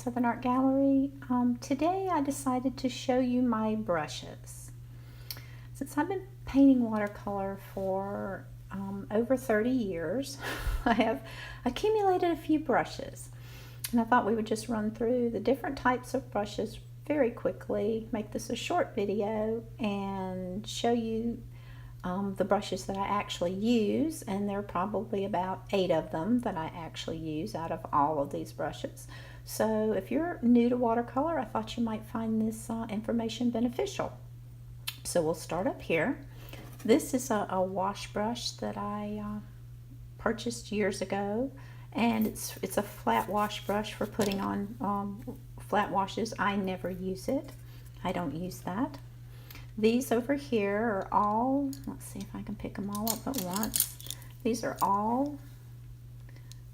Southern Art Gallery. Today I decided to show you my brushes. Since I've been painting watercolor for over 30 years, I have accumulated a few brushes. And I thought we would just run through the different types of brushes very quickly, make this a short video, and show you the brushes that I actually use, and there are probably about 8 of them that I actually use out of all of these brushes. So if you're new to watercolor, I thought you might find this information beneficial. So we'll start up here. This is a wash brush that I purchased years ago, and it's a flat wash brush for putting on flat washes. I never use it. I don't use that. These over here are all, let's see if I can pick them all up at once. These are all,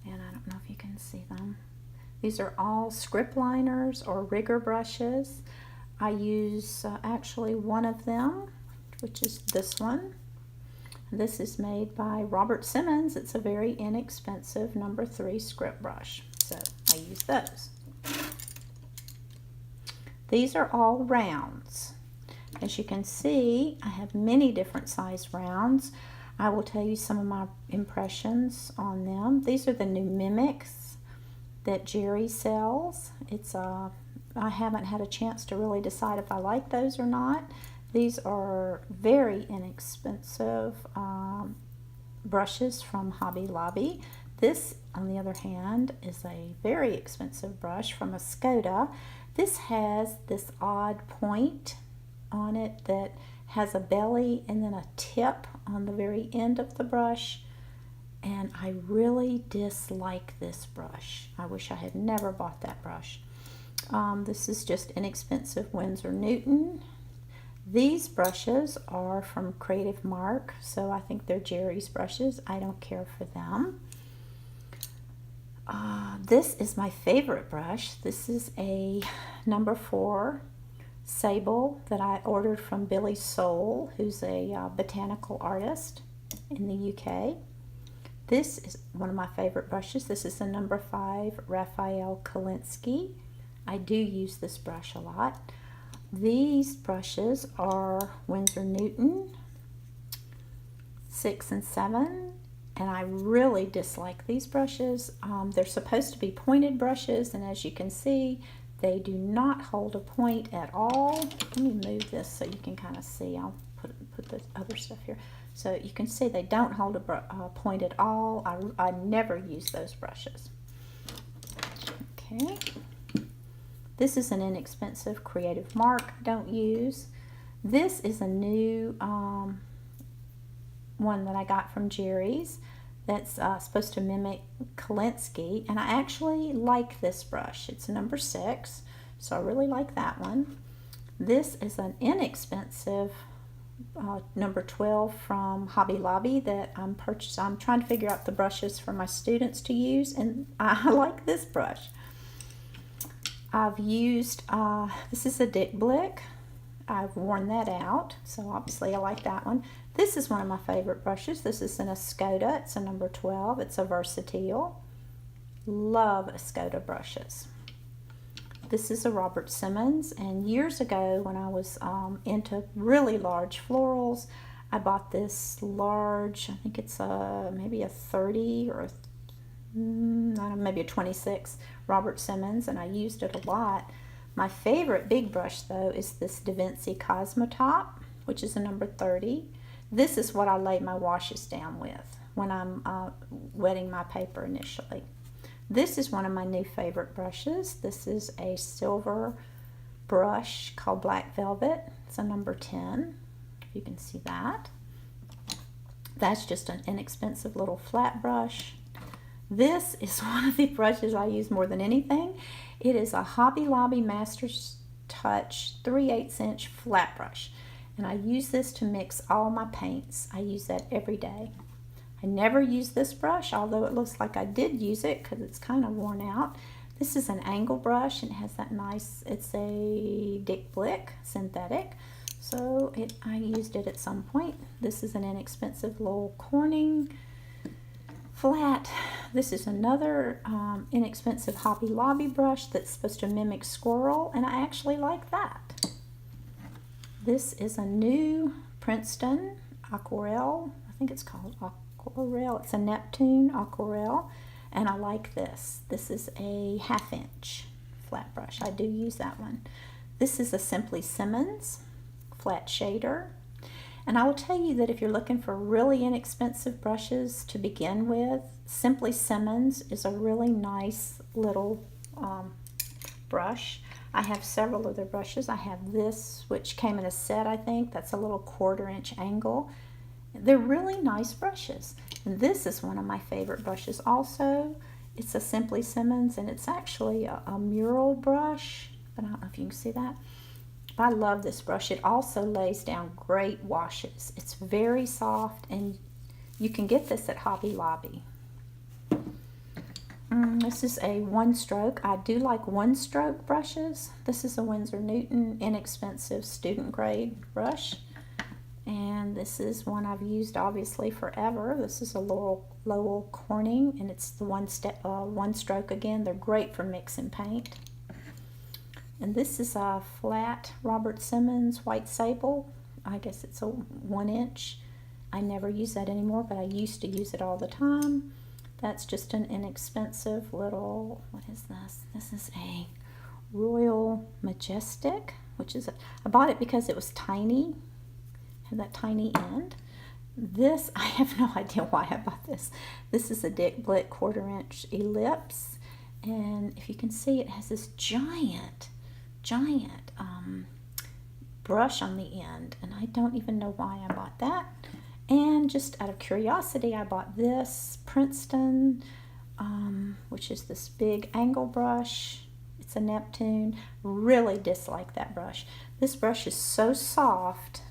and I don't know if you can see them. These are all script liners or rigger brushes. I use actually one of them, which is this one. This is made by Robert Simmons. It's a very inexpensive number 3 script brush, so I use those. These are all rounds. As you can see, I have many different size rounds. I will tell you some of my impressions on them. These are the new Mimics that Jerry sells. I haven't had a chance to really decide if I like those or not. These are very inexpensive brushes from Hobby Lobby. This, on the other hand, is a very expensive brush from Escoda. This has this odd point on it that has a belly and then a tip on the very end of the brush, and I really dislike this brush. I wish I had never bought that brush. This is just inexpensive Winsor Newton. These brushes are from Creative Mark, so I think they're Jerry's brushes. I don't care for them. This is my favorite brush. This is a number 4 sable that I ordered from Billy Soul, who's a botanical artist in the UK. This is one of my favorite brushes. This is a number 5 Raphael Kolinsky. I do use this brush a lot. These brushes are Winsor Newton 6 and 7, and I really dislike these brushes. They're supposed to be pointed brushes, and as you can see, they do not hold a point at all. Let me move this so you can kind of see. I'll put the other stuff here. So you can see they don't hold a point at all. I never use those brushes. Okay. This is an inexpensive Creative Mark I don't use. This is a new one that I got from Jerry's that's supposed to mimic Kolinsky, and I actually like this brush. It's a number 6, so I really like that one. This is an inexpensive number 12 from Hobby Lobby that I'm trying to figure out the brushes for my students to use, and I like this brush. I've used, this is a Dick Blick. I've worn that out, so obviously I like that one. This is one of my favorite brushes. This is an Escoda. It's a number 12. It's a Versatile. Love Escoda brushes. This is a Robert Simmons, and years ago when I was into really large florals, I bought this large, I think it's maybe a 30 or I don't know, maybe a 26 Robert Simmons, and I used it a lot. My favorite big brush though is this Da Vinci Cosmotop, which is a number 30. This is what I lay my washes down with when I'm wetting my paper initially. This is one of my new favorite brushes. This is a silver brush called Black Velvet. It's a number 10, if you can see that. That's just an inexpensive little flat brush. This is one of the brushes I use more than anything. It is a Hobby Lobby Master's Touch 3/8 inch flat brush. And I use this to mix all my paints. I use that every day. I never use this brush, although it looks like I did use it because it's kind of worn out. This is an angle brush and it has that nice, it's a Dick Blick synthetic. So I used it at some point. This is an inexpensive little Corning flat. This is another inexpensive Hobby Lobby brush that's supposed to mimic squirrel, and I actually like that. This is a new Princeton Aquarelle. I think it's called Aquarelle. It's a Neptune Aquarelle, and I like this. This is a 1/2 inch flat brush. I do use that one. This is a Simply Simmons flat shader. And I will tell you that if you're looking for really inexpensive brushes to begin with, Simply Simmons is a really nice little brush. I have several of their brushes. I have this, which came in a set, I think. That's a little 1/4 inch angle. They're really nice brushes. And this is one of my favorite brushes also. It's a Simply Simmons, and it's actually a mural brush. But I don't know if you can see that. I love this brush. It also lays down great washes. It's very soft, and you can get this at Hobby Lobby. This is a 1-stroke. I do like 1-stroke brushes. This is a Winsor Newton inexpensive student grade brush. And this is one I've used obviously forever. This is a Lowell Corning, and it's the 1-stroke again. They're great for mixing paint. And this is a flat Robert Simmons White Sable. I guess it's a 1 inch. I never use that anymore, but I used to use it all the time. That's just an inexpensive little, what is this? This is a Royal Majestic, which is, I bought it because it was tiny, had that tiny end. This, I have no idea why I bought this. This is a Dick Blick 1/4 inch ellipse. And if you can see, it has this giant brush on the end, and I don't even know why I bought that. And just out of curiosity, I bought this Princeton, which is this big angle brush. It's a Neptune. Really dislike that brush. This brush is so soft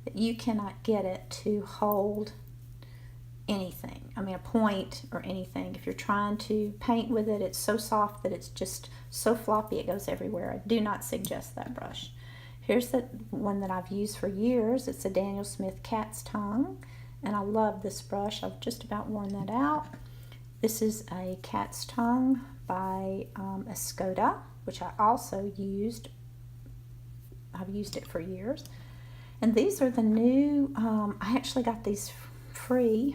that you cannot get it to hold anything. I mean, a point or anything. If you're trying to paint with it, it's so soft that it's just so floppy it goes everywhere. I do not suggest that brush. Here's the one that I've used for years. It's a Daniel Smith Cat's Tongue, and I love this brush. I've just about worn that out. This is a Cat's Tongue by Escoda, which I also used. I've used it for years. And these are the new, I actually got these free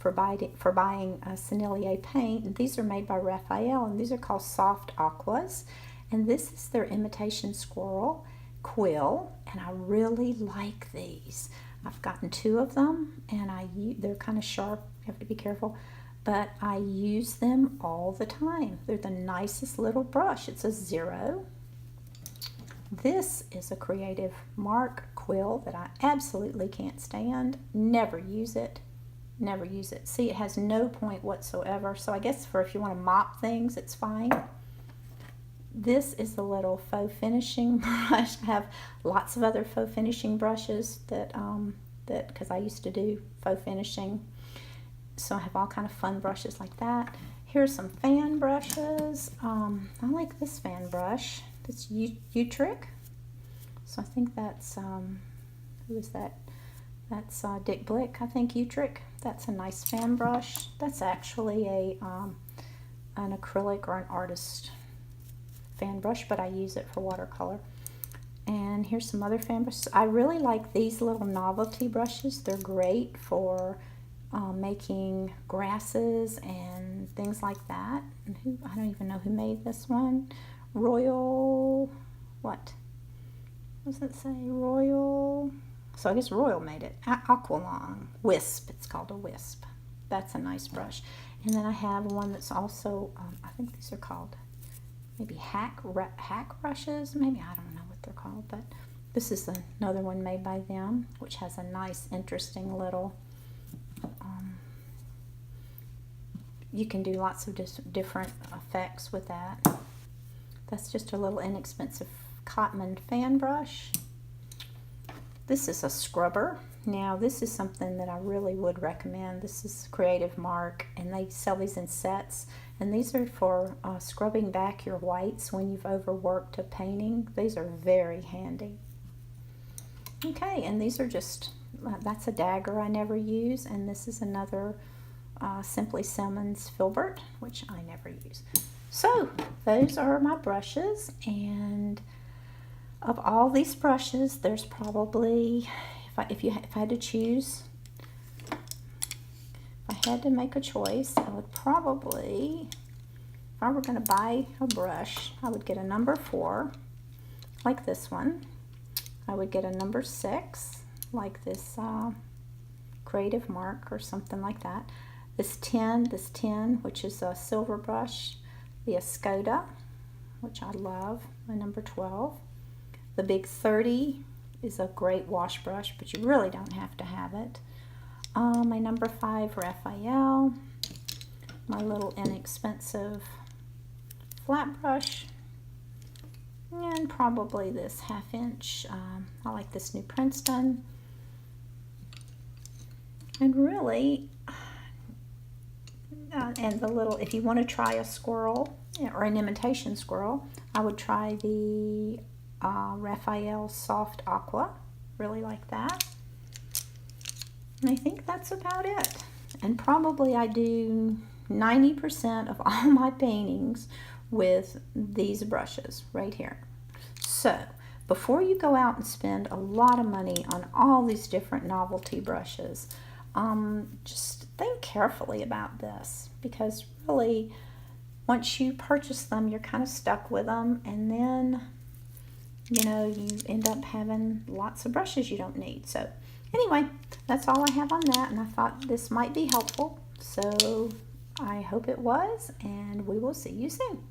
for buying Sennelier paint. And these are made by Raphael, and these are called Soft Aquas. And this is their imitation squirrel quill, and I really like these. I've gotten 2 of them, and they're kind of sharp. You have to be careful, but I use them all the time. They're the nicest little brush. It's a 0. This is a Creative Mark quill that I absolutely can't stand. Never use it. Never use it. See, it has no point whatsoever, so I guess for if you want to mop things, it's fine. This is the little faux finishing brush. I have lots of other faux finishing brushes that because I used to do faux finishing, so I have all kind of fun brushes like that. Here's some fan brushes. I like this fan brush. It's Utrick. So I think that's who is that? That's Dick Blick, I think, Utrick. That's a nice fan brush. That's actually an acrylic or an artist fan brush, but I use it for watercolor. And here's some other fan brushes. I really like these little novelty brushes. They're great for making grasses and things like that. And I don't even know who made this one. Royal, what does it say? Royal, so I guess Royal made it. Aqualong Wisp, it's called a Wisp. That's a nice brush. And then I have one that's also, I think these are called maybe hack brushes, maybe, I don't know what they're called, but this is another one made by them, which has a nice, interesting little, you can do lots of different effects with that. That's just a little inexpensive Cotman fan brush. This is a scrubber. Now this is something that I really would recommend. This is Creative Mark, and they sell these in sets. And these are for scrubbing back your whites when you've overworked a painting. These are very handy. Okay, and these are just, that's a dagger I never use, and this is another Simply Simmons Filbert, which I never use. So those are my brushes, and of all these brushes, there's probably, if I had to choose, if I had to make a choice, I would probably, if I were going to buy a brush, I would get a number 4, like this one. I would get a number 6, like this Creative Mark or something like that. This 10, which is a silver brush, the Escoda, which I love, my number 12. The big 30 is a great wash brush, but you really don't have to have it. My number 5 Raphael, my little inexpensive flat brush, and probably this 1/2 inch. I like this new Princeton. And really, and the little, if you want to try a squirrel or an imitation squirrel, I would try the Raphael Soft Aqua. Really like that. And I think that's about it. And probably I do 90% of all my paintings with these brushes right here. So before you go out and spend a lot of money on all these different novelty brushes, just think carefully about this, because really once you purchase them, you're kind of stuck with them, and then you end up having lots of brushes you don't need. So anyway, that's all I have on that, and I thought this might be helpful, so I hope it was, and we will see you soon.